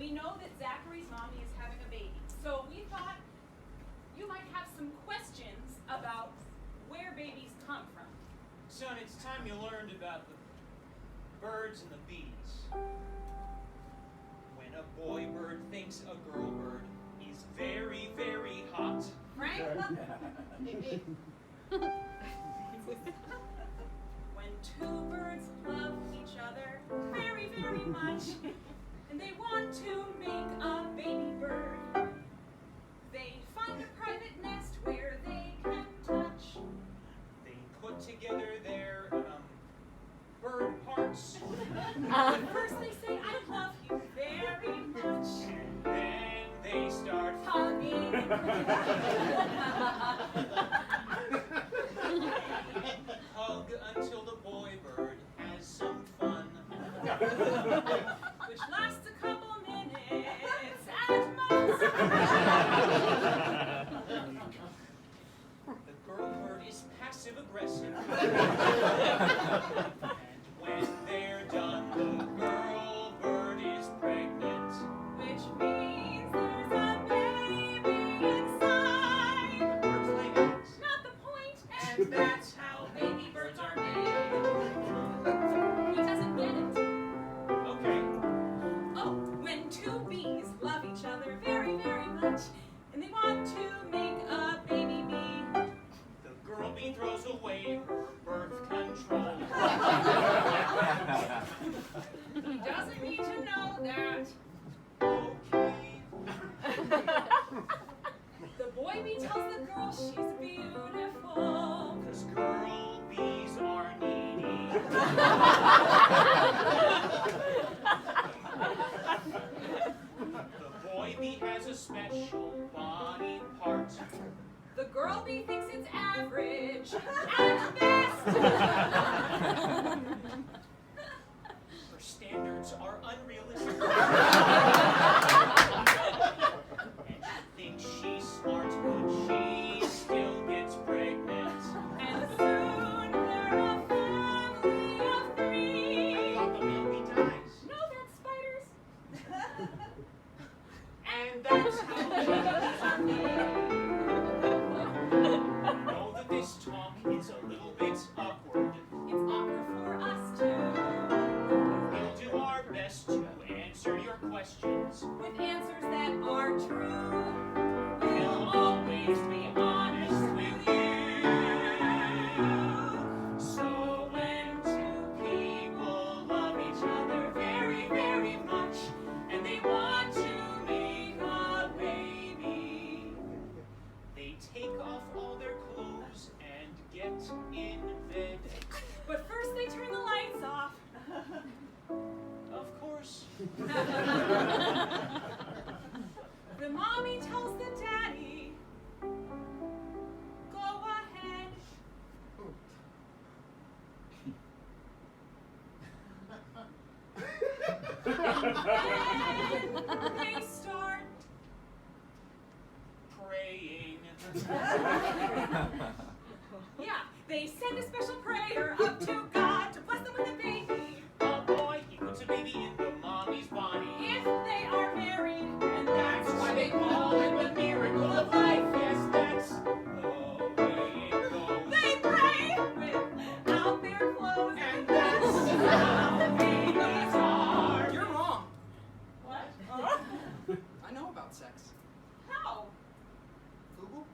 we know that Zachary's mommy is having a baby. So we thought you might have some questions about where babies come from. Son, it's time you learned about the birds and the bees. When a boy bird thinks a girl bird is very, very hot. Frank? When two birds love each other very, very much, and they want to make a baby bird, they find a private nest where they can touch. They put together their bird parts. First they say, I love you very much. And then they start Hugging. hug until the boy bird has some fun. Which lasts a couple minutes at most. The girl bird is passive aggressive. And when they're done, the girl bird is pregnant. Which means there's a baby inside. Birds lay eggs. Not the point, and that's how baby birds are made. He doesn't get it. Okay. Oh, when two bees love each other very, very much, and they want to make a baby bee, The girl bee throws away her birth control. he doesn't need to know that. Okay. The boy bee tells the girl she's beautiful. Because girl bees are needy. The boy bee has a special body part. The girl bee thinks it's average at best. Her standards are unrealistic. And she thinks she's smart, but she still gets pregnant. And soon they're a family of I three. thought the male bee dies. No, that's spiders. And that's how babies are made. I know that this talk is a little bit awkward. It's awkward for us too. We'll do our best to answer your questions. With answers that are true. We'll always be honest with you. So when two people love each other very, very much, and they want to make a baby, they take off all their clothes and get in bed. But first they turn the lights off. Of course. The mommy tells the daddy, go ahead. And they start. Praying. Yeah, they send a special prayer up to God to bless them with a baby. Oh boy, he puts a baby in the mommy's body. If they are married, and That's why they call it the miracle of life. Yes, that's the way it goes. they pray without their clothes. And that's how babies are. You're wrong. What? I know about sex. How? Google?